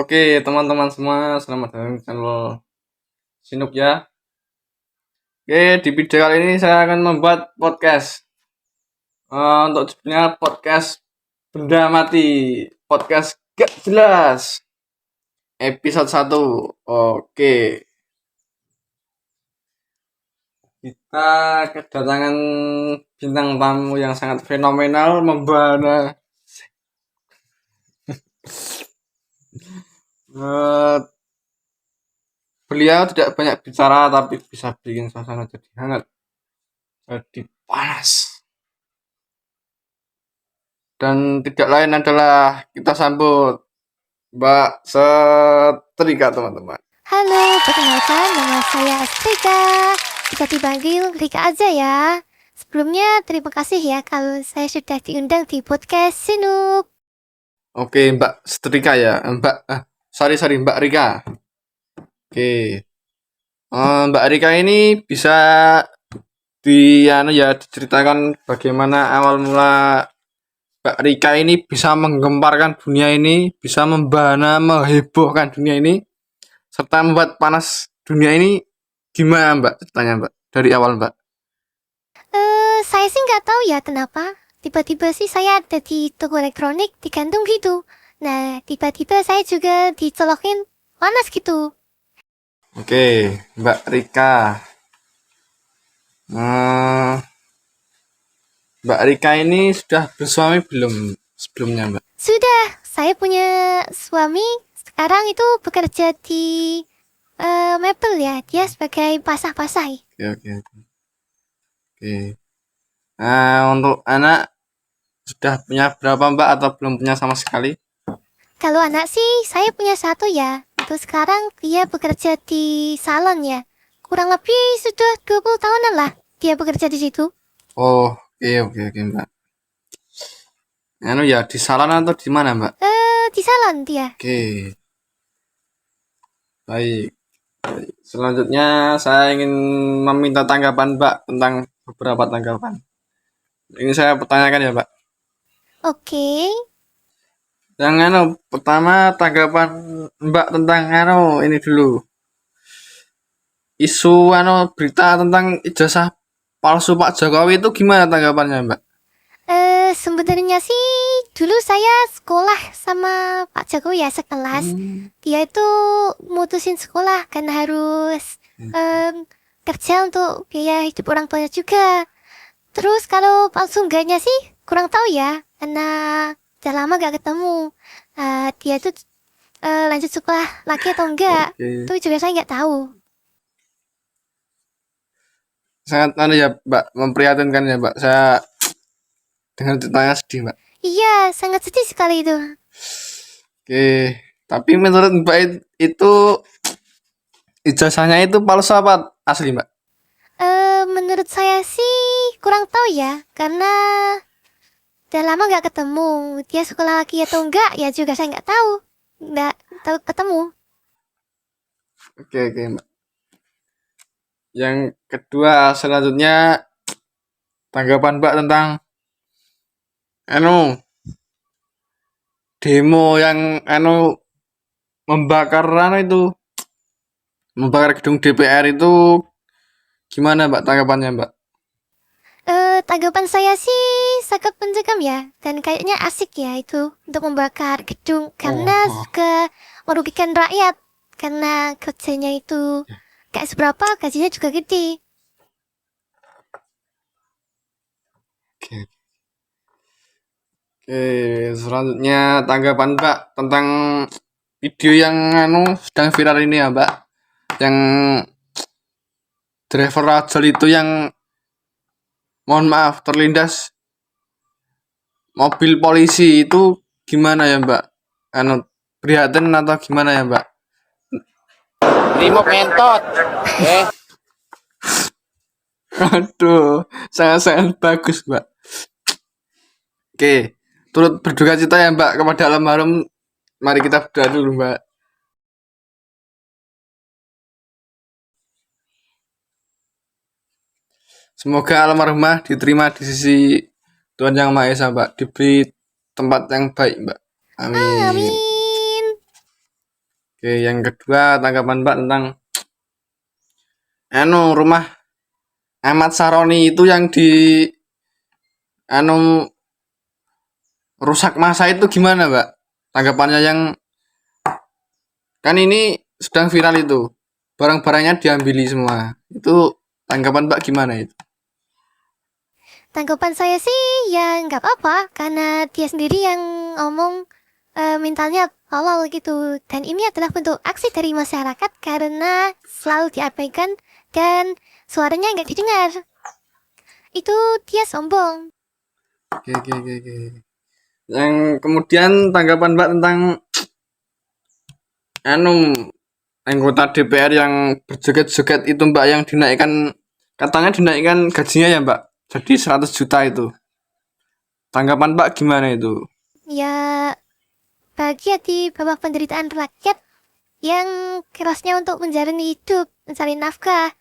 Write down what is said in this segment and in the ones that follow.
Oke, teman-teman semua, selamat datang di channel Sinuk ya. Oke, di video kali ini saya akan membuat podcast. Untuk judulnya podcast benda mati, podcast gak jelas, episode 1. Oke, kita kedatangan bintang tamu yang sangat fenomenal, membahana. Eh, Beliau tidak banyak bicara tapi bisa bikin suasana jadi hangat, jadi panas. Dan tidak lain adalah kita sambut Mbak Setrika, teman-teman. Halo, perkenalkan nama saya Astrika. Bisa dipanggil Rika aja ya. Sebelumnya terima kasih ya kalau saya sudah diundang di podcast Sinuk. Oke, Mbak Setrika ya. Sorry, Mbak Rika. Oke. Mbak Rika ini bisa diceritakan bagaimana awal mula Mbak Rika ini bisa menggemparkan dunia ini, bisa membahana, menghebohkan dunia ini, serta membuat panas dunia ini. Gimana Mbak ceritanya Mbak? Dari awal Mbak. Saya sih nggak tahu ya kenapa. Tiba-tiba sih saya ada di toko elektronik digantung gitu. Nah, tiba-tiba saya juga dicolokin panas gitu. Oke, Mbak Rika. Hmm, Mbak Rika ini sudah bersuami belum sebelumnya Mbak? Sudah, saya punya suami. Sekarang itu bekerja di Maple ya. Dia sebagai pasah-pasah. Oke. Untuk anak sudah punya berapa Mbak atau belum punya sama sekali? Kalau anak sih, saya punya satu ya. Untuk sekarang dia bekerja di salon ya. Kurang lebih sudah 20 tahunan lah dia bekerja di situ. Oh, oke Mbak. Ya di salon atau di mana Mbak? Di salon dia. Oke, baik. Selanjutnya saya ingin meminta tanggapan Mbak tentang beberapa tanggapan. Ini saya pertanyakan ya Mbak. Oke. Yang pertama tanggapan Mbak tentang ini dulu. Isu berita tentang ijazah palsu Pak Jokowi itu gimana tanggapannya Mbak? Sebenarnya sih dulu saya sekolah sama Pak Jokowi ya sekelas. Dia itu mutusin sekolah karena harus kerja untuk biaya hidup orang tuanya juga. Terus kalau palsu enggaknya sih kurang tahu ya, karena udah lama gak ketemu. Dia tuh lanjut sekolah lagi atau enggak, Oke. itu juga saya nggak tahu. Sangat ya Mbak, memprihatinkan ya Mbak. Saya dengar ceritanya sedih Mbak. Iya, sangat sedih sekali itu. Oke, tapi menurut Mbak itu ijazahnya itu palsu apa asli Mbak? Menurut saya sih kurang tahu ya, karena udah lama nggak ketemu. Dia sekolah lagi atau enggak, ya juga saya nggak tahu. Nggak tahu ketemu. Oke Mbak. Yang kedua selanjutnya tanggapan Mbak tentang demo yang membakar membakar gedung DPR itu gimana Mbak tanggapannya Mbak? Tanggapan saya sih sangat mencekam ya, dan kayaknya asik ya itu untuk membakar gedung karena juga merugikan rakyat, karena kerjanya itu gak seberapa, gajinya juga gede. Oke, selanjutnya tanggapan Mbak tentang video yang sedang viral ini ya Mbak, yang driver rajol itu yang mohon maaf terlindas mobil polisi itu gimana ya Mbak? Prihatin atau gimana ya Mbak? Limo pentot. Aduh, sangat bagus Mbak. Oke, turut berduka cita ya Mbak kepada almarhum. Mari kita berdoa dulu Mbak. Semoga almarhumah diterima di sisi Tuhan Yang Maha Esa Mbak, diberi tempat yang baik Mbak. Amin. Amin. Oke, yang kedua tanggapan Mbak tentang rumah Ahmad Saroni itu yang di anu rusak masa itu gimana, Mbak? Tanggapannya yang kan ini sedang viral itu. Barang-barangnya diambili semua. Itu tanggapan Mbak gimana itu? Tanggapan saya sih ya nggak apa-apa karena dia sendiri yang ngomong mintanya halal gitu. Dan ini adalah bentuk aksi dari masyarakat karena selalu diabaikan dan suaranya nggak didengar. Itu dia sombong. Oke. Yang kemudian tanggapan Mbak tentang anggota DPR yang berjoget-joget itu Mbak, yang dinaikkan, katanya dinaikkan gajinya ya Mbak, jadi 100 juta itu. Tanggapan Mbak gimana itu? Ya bahagia di bawah penderitaan rakyat yang kerasnya untuk menjalani hidup, mencari nafkah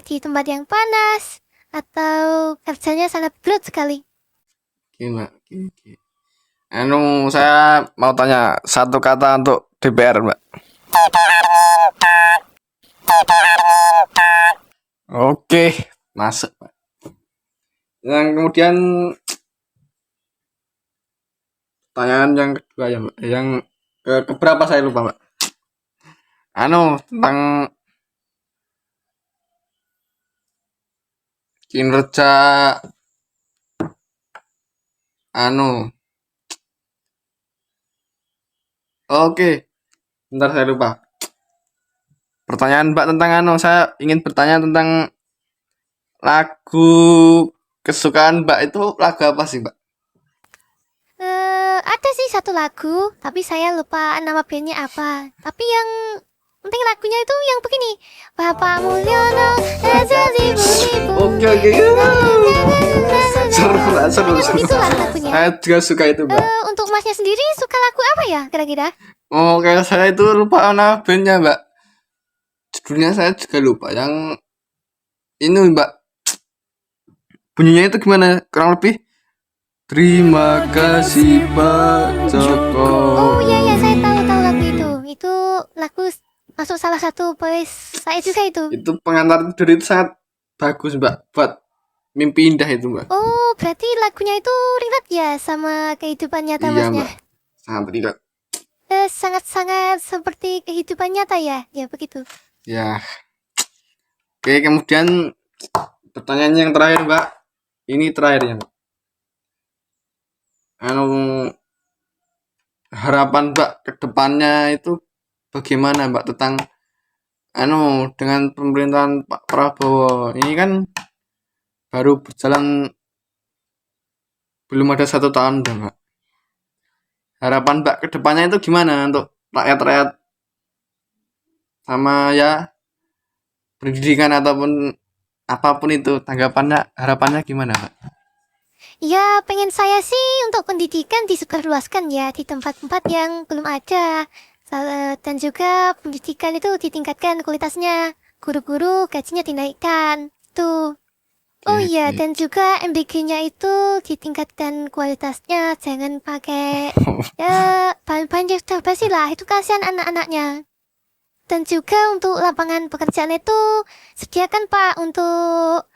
di tempat yang panas atau kerjanya sangat berat sekali. Oke Mbak. Oke. Saya mau tanya satu kata untuk DPR Mbak. Oke, masuk Mbak. Yang kemudian pertanyaan yang kedua ya Mbak, yang keberapa saya lupa Mbak. Tentang kinerja oke, bentar saya lupa. Pertanyaan Mbak tentang saya ingin bertanya tentang lagu kesukaan Mbak, itu lagu apa sih Mbak? Ada sih satu lagu, tapi saya lupa nama bandnya apa. Tapi yang penting lagunya itu yang begini. Bapak Mulyono, Oke. Seru. Itulah lagunya. Saya juga suka itu Mbak. Untuk masnya sendiri suka lagu apa ya kira-kira? Oke, saya itu lupa nama bandnya Mbak. Judulnya saya juga lupa. Yang ini Mbak, bunyinya itu gimana? Kurang lebih terima kasih Pak Joko. Oh iya saya tahu lagu itu. Itu lagu masuk salah satu playlist saya juga itu. Itu pengantar tidur itu sangat bagus Mbak, buat mimpi indah itu Mbak. Oh berarti lagunya itu relate ya sama kehidupan nyata Iya masnya? Mbak, sangat relate. Sangat-sangat seperti kehidupan nyata ya? Ya begitu. Ya. Oke, kemudian pertanyaan yang terakhir Mbak. Ini terakhirnya Mbak. Harapan Mbak ke depannya itu bagaimana Mbak tentang dengan pemerintahan Pak Prabowo ini kan baru berjalan belum ada 1 tahun udah Mbak. Harapan Mbak ke depannya itu gimana untuk rakyat-rakyat sama ya pendidikan ataupun apapun itu, tanggapannya, harapannya gimana Mbak? Ya pengen saya sih untuk pendidikan disebarluaskan ya di tempat-tempat yang belum ada. Dan juga pendidikan itu ditingkatkan kualitasnya. Guru-guru gajinya dinaikkan. Tuh. Oh iya, dan juga MBG-nya itu ditingkatkan kualitasnya, jangan pakai ya bahan-bahan yang sudah basi lah, itu kasihan anak-anaknya. Dan juga untuk lapangan pekerjaan itu sediakan Pak untuk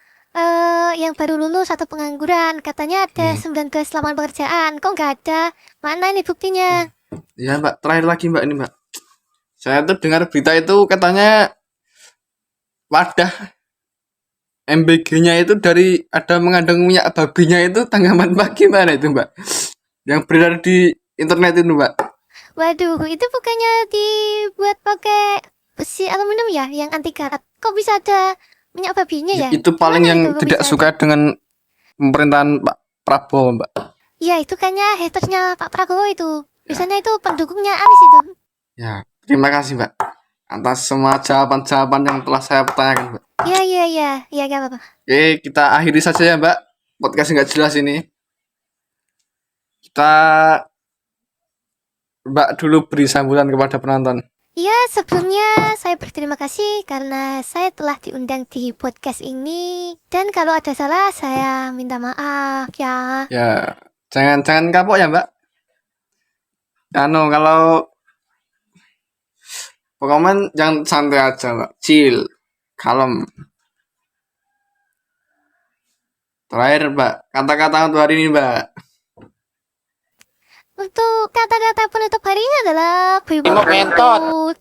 yang baru lulus atau pengangguran, katanya ada 19 lapangan pekerjaan, kok nggak ada? Mana ini buktinya? Ya Mbak, terakhir lagi Mbak, ini Mbak. Saya tuh dengar berita itu katanya wadah MBG-nya itu dari ada mengandung minyak babinya, itu tanggapan Mbak gimana itu Mbak? Yang beredar di internet itu Mbak. Waduh, itu bukannya dibuat pakai besi aluminium ya, yang anti karat? Kok bisa ada minyak babinya ya? Itu paling Gimana yang itu kok tidak bisa suka dengan pemerintahan Pak Prabowo Mbak. Ya itu kayaknya hatersnya Pak Prabowo itu. Biasanya itu pendukungnya Anies itu. Ya, terima kasih Mbak atas semua jawaban-jawaban yang telah saya pertanyakan Mbak. Ya gak apa-apa. Oke, kita akhiri saja ya Mbak, podcast nggak jelas ini. Kita Mbak dulu beri sambutan kepada penonton. Ya sebelumnya saya berterima kasih karena saya telah diundang di podcast ini. Dan kalau ada salah saya minta maaf ya. Ya, jangan kapok ya Mbak. Kalau Pokoknya jangan santai aja, Mbak. Chill, kalem. Terakhir, Mbak, kata-kata untuk hari ini, Mbak. Untuk kata-kata penutup hari ini adalah Timok ngentot.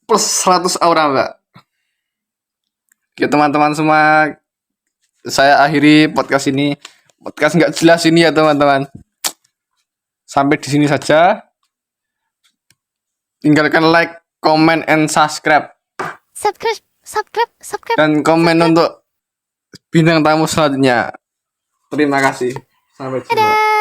Plus 100 aura, Mbak. Oke, teman-teman semua, saya akhiri podcast ini. Podcast nggak jelas ini ya, teman-teman. Sampai di sini saja. Tinggalkan like, comment, and subscribe. subscribe. Dan komen untuk bintang tamu selanjutnya. Terima kasih. Sampai jumpa. Dadah.